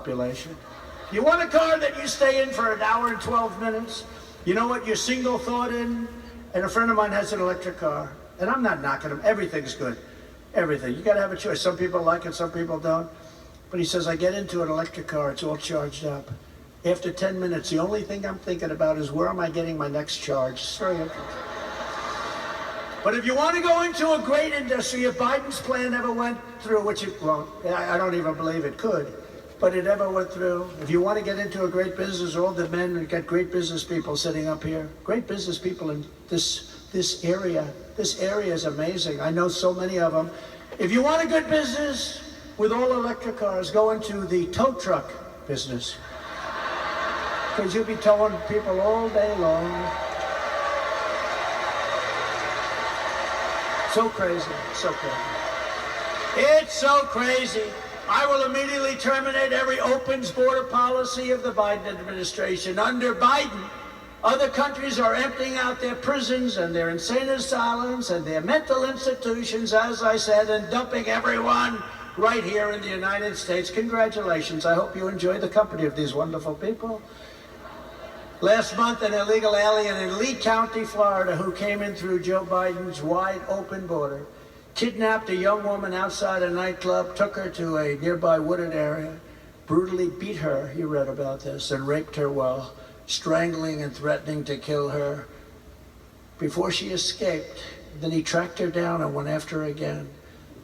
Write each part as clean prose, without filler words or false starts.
population. You want a car that you stay in for an hour and 12 minutes? You know what your single thought in? And a friend of mine has an electric car. And I'm not knocking him. Everything's good. Everything. You got to have a choice. Some people like it, some people don't. But he says, I get into an electric car, it's all charged up. After 10 minutes, the only thing I'm thinking about is where am I getting my next charge? It's very interesting. But if you want to go into a great industry, if Biden's plan ever went through, which it won't, I don't even believe it could, but it ever went through, if you want to get into a great business, all the men and get great business people sitting up here, great business people in this area. This area is amazing. I know so many of them. If you want a good business with all electric cars, go into the tow truck business. Because you'll be towing people all day long. So crazy, so crazy. It's so crazy. I will immediately terminate every opens border policy of the Biden administration. Under Biden, other countries are emptying out their prisons and their insane asylums and their mental institutions, as I said, and dumping everyone right here in the United States. Congratulations. I hope you enjoy the company of these wonderful people. Last month, an illegal alien in Lee County, Florida, who came in through Joe Biden's wide open border, kidnapped a young woman outside a nightclub, took her to a nearby wooded area, brutally beat her, you read about this, and raped her while strangling and threatening to kill her. Before she escaped, then he tracked her down and went after her again.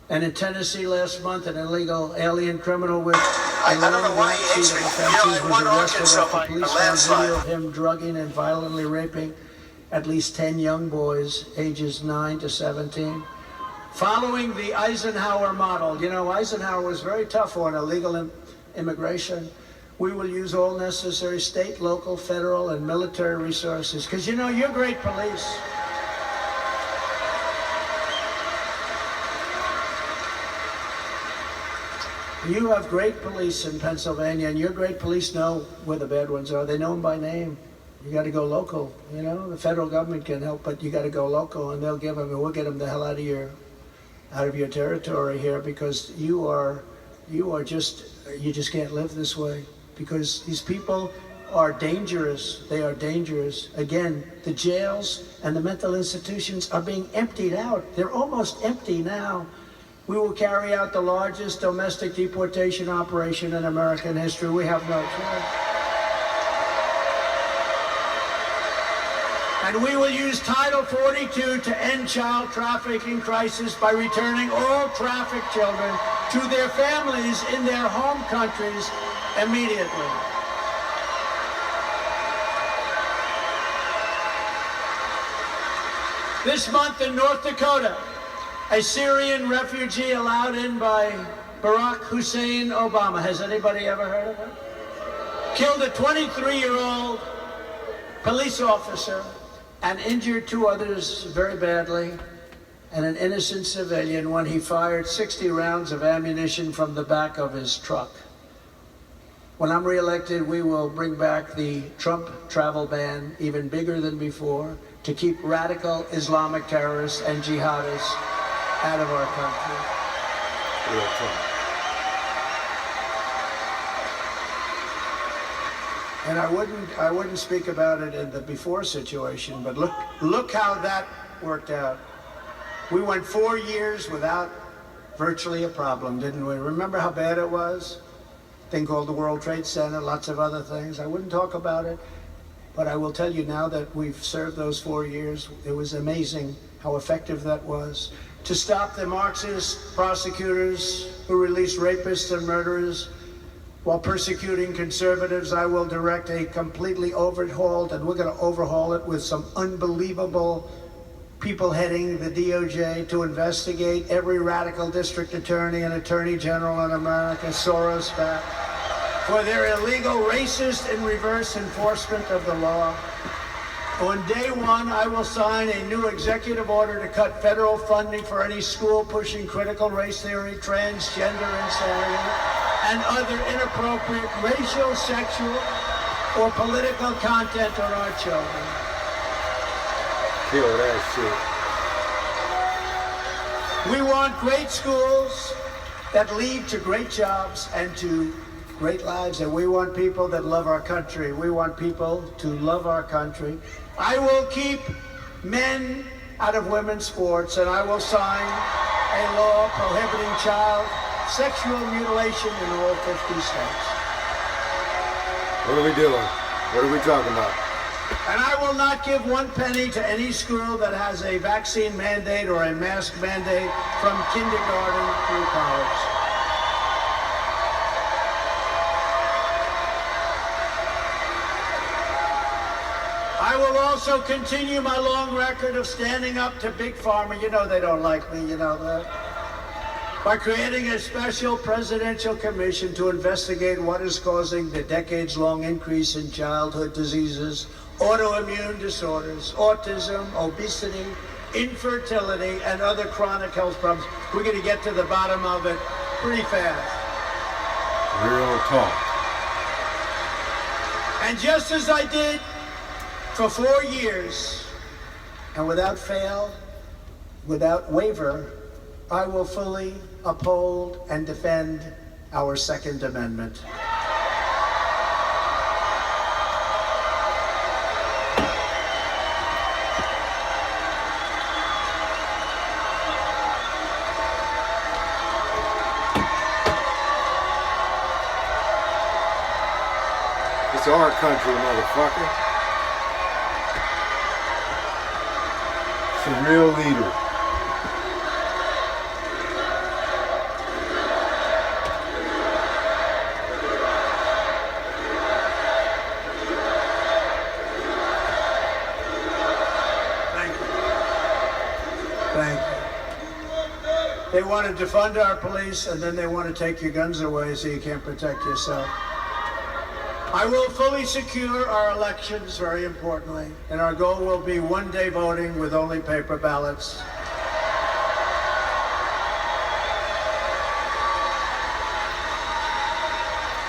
And in Tennessee last month, an illegal alien criminal with I don't know why he hates me. I won Arkansas by a landslide. Video of him drugging and violently raping at least 10 young boys, ages 9 to 17. Following the Eisenhower model, you know, Eisenhower was very tough on illegal immigration. We will use all necessary state, local, federal, and military resources. Because, you know, you're great police. You have great police in Pennsylvania, and your great police know where the bad ones are. They know them by name. You got to go local. You know, the federal government can help, but you got to go local, and they'll give them, and we'll get them the hell out of your territory here, because you just can't live this way, because these people are dangerous. They are dangerous. Again, the jails and the mental institutions are being emptied out. They're almost empty now. We will carry out the largest domestic deportation operation in American history. We have no choice. And we will use Title 42 to end child trafficking crisis by returning all trafficked children to their families in their home countries immediately. This month in North Dakota, a Syrian refugee allowed in by Barack Hussein Obama. Has anybody ever heard of him? Killed a 23-year-old police officer and injured 2 others very badly, and an innocent civilian when he fired 60 rounds of ammunition from the back of his truck. When I'm reelected, we will bring back the Trump travel ban, even bigger than before, to keep radical Islamic terrorists and jihadists out of our country. And I wouldn't speak about it in the before situation, but look how that worked out. We went 4 years without virtually a problem, didn't we? Remember how bad it was? A thing called the World Trade Center, lots of other things. I wouldn't talk about it, but I will tell you now that we've served those 4 years, it was amazing how effective that was. To stop the Marxist prosecutors who release rapists and murderers while persecuting conservatives, I will direct a completely overhauled, and we're going to overhaul it with some unbelievable people heading the DOJ to investigate every radical district attorney and attorney general in America, Soros back, for their illegal, racist, and reverse enforcement of the law. On day one, I will sign a new executive order to cut federal funding for any school pushing critical race theory, transgender insanity, and other inappropriate racial, sexual, or political content on our children. Kill that shit. We want great schools that lead to great jobs and to great lives, and we want people that love our country. We want people to love our country. I will keep men out of women's sports, and I will sign a law prohibiting child sexual mutilation in all 50 states. What are we doing? What are we talking about? And I will not give 1 penny to any school that has a vaccine mandate or a mask mandate from kindergarten through college. I will also continue my long record of standing up to Big Pharma. You know they don't like me, you know that. By creating a special presidential commission to investigate what is causing the decades-long increase in childhood diseases, autoimmune disorders, autism, obesity, infertility, and other chronic health problems. We're going to get to the bottom of it pretty fast. Real talk. And just as I did for 4 years, and without fail, without waver, I will fully uphold and defend our Second Amendment. It's our country, motherfucker. It's a real leader. They want to defund our police, and then they want to take your guns away so you can't protect yourself. I will fully secure our elections, very importantly, and our goal will be one-day voting with only paper ballots.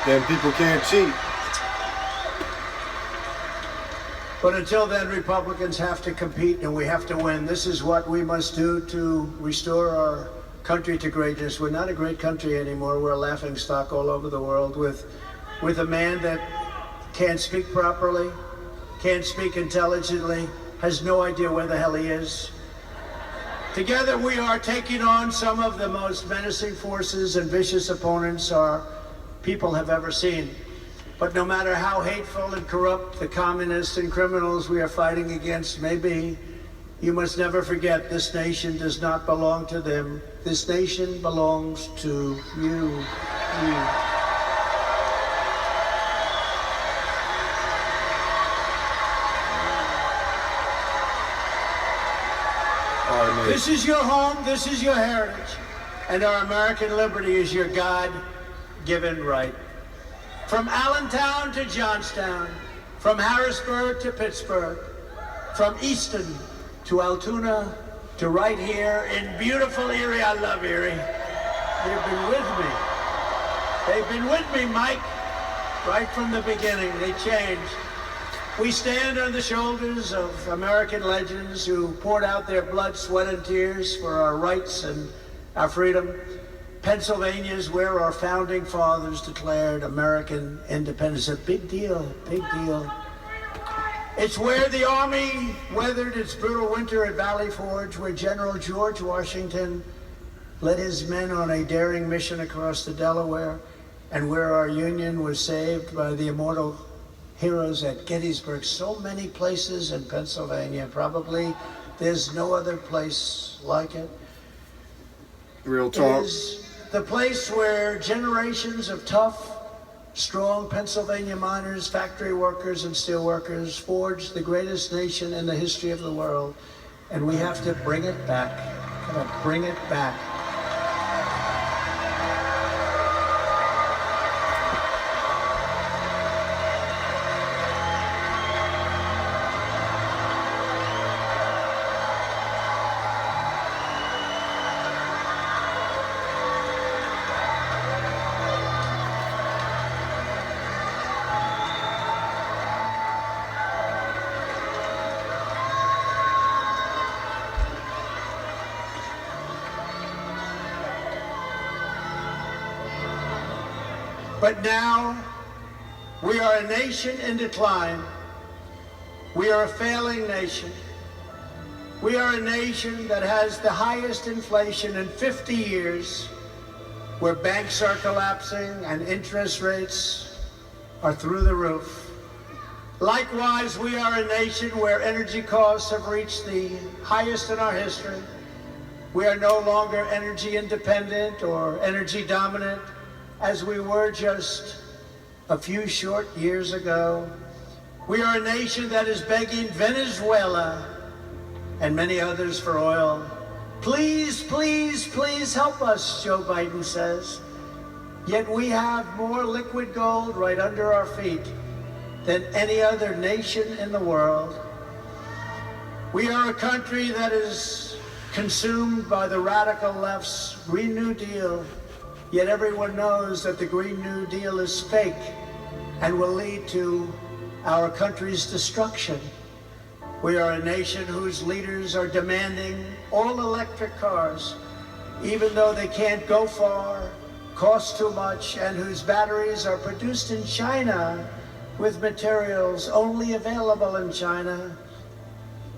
Then people can't cheat. But until then, Republicans have to compete and we have to win. This is what we must do to restore our country to greatness. We're not a great country anymore. We're a laughingstock all over the world with a man that can't speak properly, can't speak intelligently, has no idea where the hell he is. Together we are taking on some of the most menacing forces and vicious opponents our people have ever seen. But no matter how hateful and corrupt the communists and criminals we are fighting against may be, you must never forget this nation does not belong to them. This nation belongs to you. This is your home, this is your heritage, and our American liberty is your God-given right. From Allentown to Johnstown, from Harrisburg to Pittsburgh, from Easton to Altoona to right here in beautiful Erie. I love Erie. They've been with me. They've been with me, Mike, right from the beginning. They changed. We stand on the shoulders of American legends who poured out their blood, sweat, and tears for our rights and our freedom. Pennsylvania is where our founding fathers declared American independence. A big deal, big deal. It's where the Army weathered its brutal winter at Valley Forge, where General George Washington led his men on a daring mission across the Delaware, and where our Union was saved by the immortal heroes at Gettysburg. So many places in Pennsylvania. Probably there's no other place like it. Real talk. It is the place where generations of tough, strong Pennsylvania miners, factory workers, and steel workers forged the greatest nation in the history of the world. And we have to bring it back. Bring it back. But now, we are a nation in decline. We are a failing nation. We are a nation that has the highest inflation in 50 years, where banks are collapsing and interest rates are through the roof. Likewise, we are a nation where energy costs have reached the highest in our history. We are no longer energy independent or energy dominant as we were just a few short years ago. We are a nation that is begging Venezuela and many others for oil. Please, please, please help us, Joe Biden says. Yet we have more liquid gold right under our feet than any other nation in the world. We are a country that is consumed by the radical left's Green New Deal, yet everyone knows that the Green New Deal is fake and will lead to our country's destruction. We are a nation whose leaders are demanding all electric cars, even though they can't go far, cost too much, and whose batteries are produced in China with materials only available in China,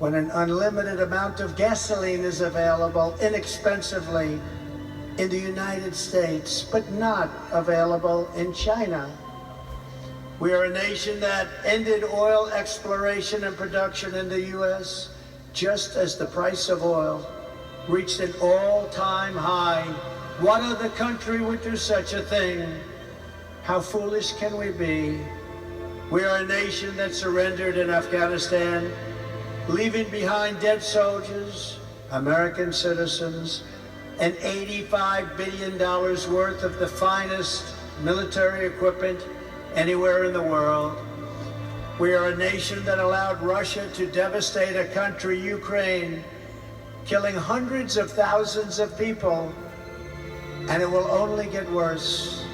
when an unlimited amount of gasoline is available inexpensively in the United States, but not available in China. We are a nation that ended oil exploration and production in the U.S. just as the price of oil reached an all-time high. What other country would do such a thing? How foolish can we be? We are a nation that surrendered in Afghanistan, leaving behind dead soldiers, American citizens, and $85 billion worth of the finest military equipment anywhere in the world. We are a nation that allowed Russia to devastate a country, Ukraine, killing hundreds of thousands of people, and it will only get worse.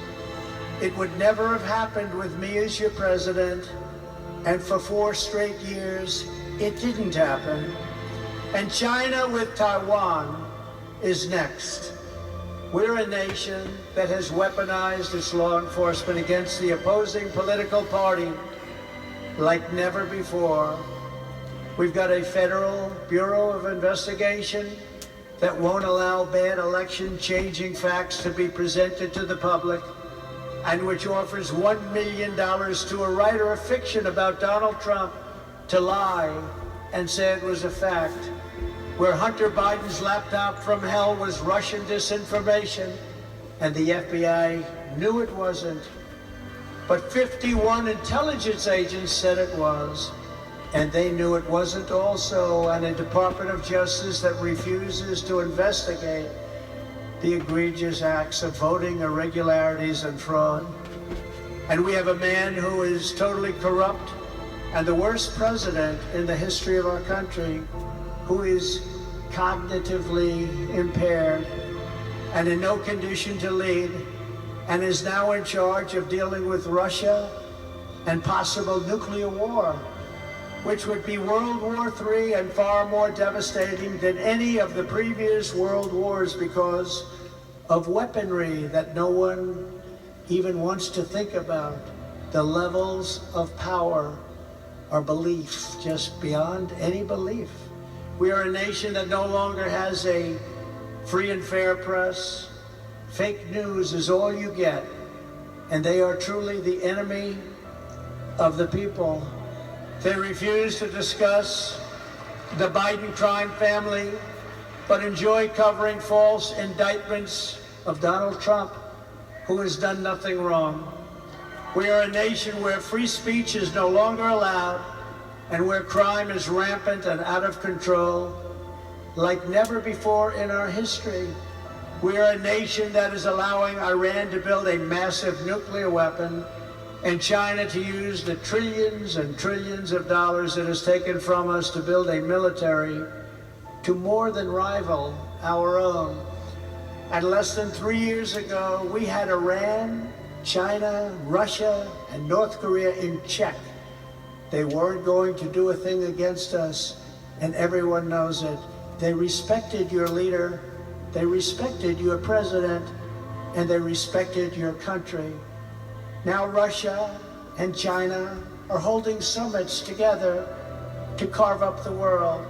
It would never have happened with me as your president, and for 4 straight years, it didn't happen. And China with Taiwan is next. We're a nation that has weaponized its law enforcement against the opposing political party like never before. We've got a federal Bureau of Investigation that won't allow bad election-changing facts to be presented to the public, and which offers $1 million to a writer of fiction about Donald Trump to lie and say it was a fact, where Hunter Biden's laptop from hell was Russian disinformation, and the FBI knew it wasn't. But 51 intelligence agents said it was, and they knew it wasn't also, and a Department of Justice that refuses to investigate the egregious acts of voting irregularities and fraud. And we have a man who is totally corrupt and the worst president in the history of our country, who is cognitively impaired and in no condition to lead, and is now in charge of dealing with Russia and possible nuclear war, which would be World War III and far more devastating than any of the previous world wars because of weaponry that no one even wants to think about. The levels of power are belief, just beyond any belief. We are a nation that no longer has a free and fair press. Fake news is all you get, and they are truly the enemy of the people. They refuse to discuss the Biden crime family, but enjoy covering false indictments of Donald Trump, who has done nothing wrong. We are a nation where free speech is no longer allowed, and where crime is rampant and out of control like never before in our history. We are a nation that is allowing Iran to build a massive nuclear weapon, and China to use the trillions and trillions of dollars it has taken from us to build a military to more than rival our own. And less than 3 years ago, we had Iran, China, Russia, and North Korea in check. They weren't going to do a thing against us, and everyone knows it. They respected your leader, they respected your president, and they respected your country. Now Russia and China are holding summits together to carve up the world.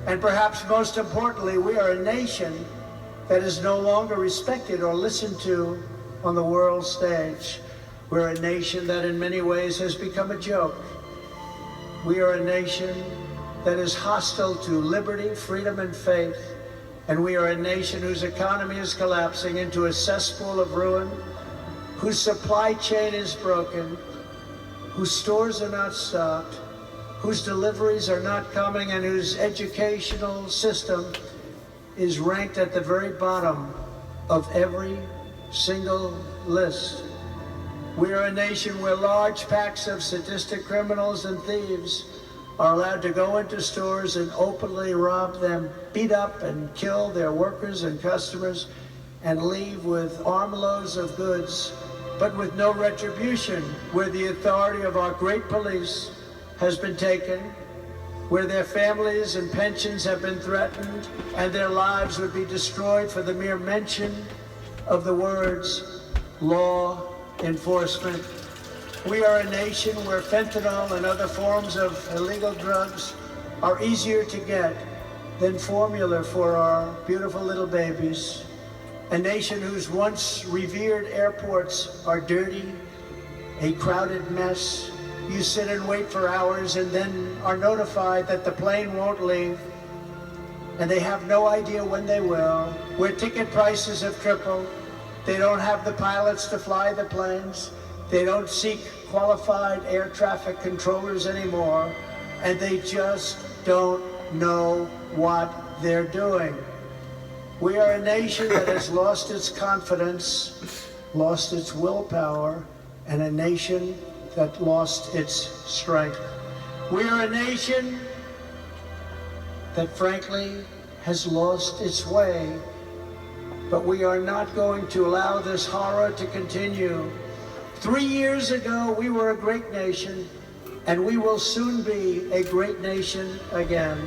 And perhaps most importantly, we are a nation that is no longer respected or listened to on the world stage. We're a nation that in many ways has become a joke. We are a nation that is hostile to liberty, freedom, and faith. And we are a nation whose economy is collapsing into a cesspool of ruin, whose supply chain is broken, whose stores are not stocked, whose deliveries are not coming, and whose educational system is ranked at the very bottom of every single list. We are a nation where large packs of sadistic criminals and thieves are allowed to go into stores and openly rob them, beat up and kill their workers and customers, and leave with armloads of goods, but with no retribution, where the authority of our great police has been taken, where their families and pensions have been threatened, and their lives would be destroyed for the mere mention of the words law enforcement. We are a nation where fentanyl and other forms of illegal drugs are easier to get than formula for our beautiful little babies. A nation whose once revered airports are dirty, a crowded mess. You sit and wait for hours and then are notified that the plane won't leave, and they have no idea when they will, where ticket prices have tripled. They don't have the pilots to fly the planes. They don't seek qualified air traffic controllers anymore, and they just don't know what they're doing. We are a nation that has lost its confidence, lost its willpower, and a nation that lost its strength. We are a nation that frankly has lost its way, but we are not going to allow this horror to continue. 3 years ago, we were a great nation, and we will soon be a great nation again.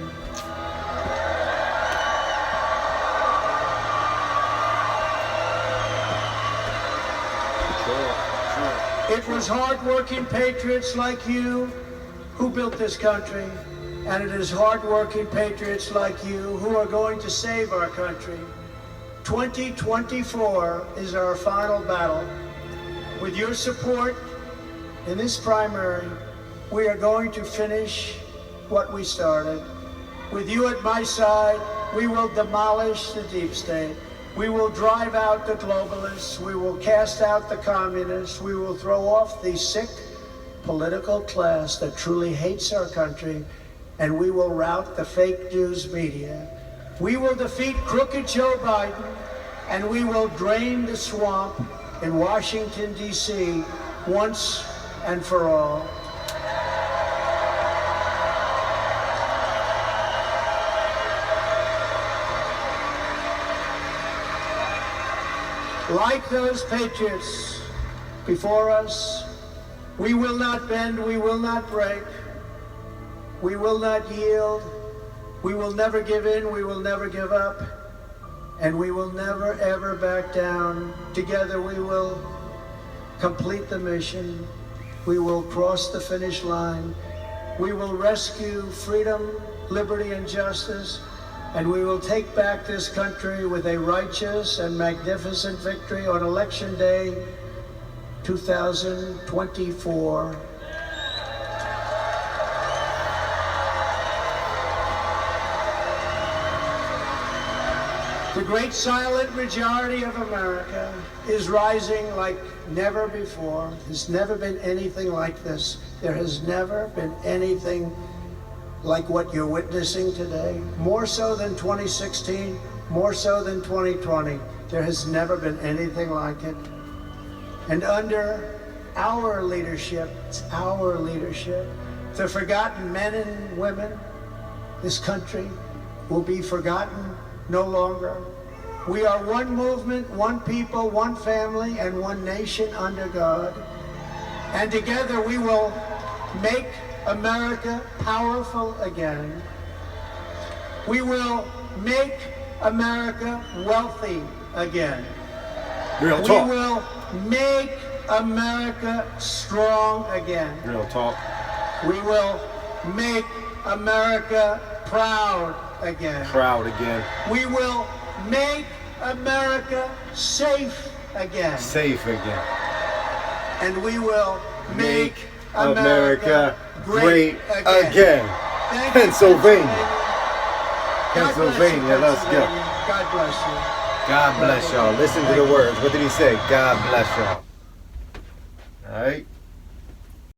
It was hard-working patriots like you who built this country, and it is hard-working patriots like you who are going to save our country. 2024 is our final battle. With your support in this primary, we are going to finish what we started. With you at my side, we will demolish the deep state. We will drive out the globalists. We will cast out the communists. We will throw off the sick political class that truly hates our country, and we will rout the fake news media. We will defeat crooked Joe Biden, and we will drain the swamp in Washington, D.C. once and for all. Like those patriots before us, we will not bend, we will not break, we will not yield, we will never give in, we will never give up, and we will never ever back down. Together we will complete the mission, we will cross the finish line, we will rescue freedom, liberty, and justice, and we will take back this country with a righteous and magnificent victory on Election Day 2024. The great silent majority of America is rising like never before. There's never been anything like this. There has never been anything like what you're witnessing today. More so than 2016, more so than 2020. There has never been anything like it. And under our leadership, it's our leadership, the forgotten men and women, this country will be forgotten no longer. We are one movement, one people, one family, and one nation under God. And together we will make America powerful again. We will make America wealthy again. Real We talk. will make America strong again. Real talk. We will make America proud again. Proud again. We will make America safe again. Safe again. And we will make America America great again. again. Thank you, Pennsylvania. God bless you, Pennsylvania, let's go. Pennsylvania. God bless you. God bless y'all. Listen to the words. What did he say? God bless y'all. All right.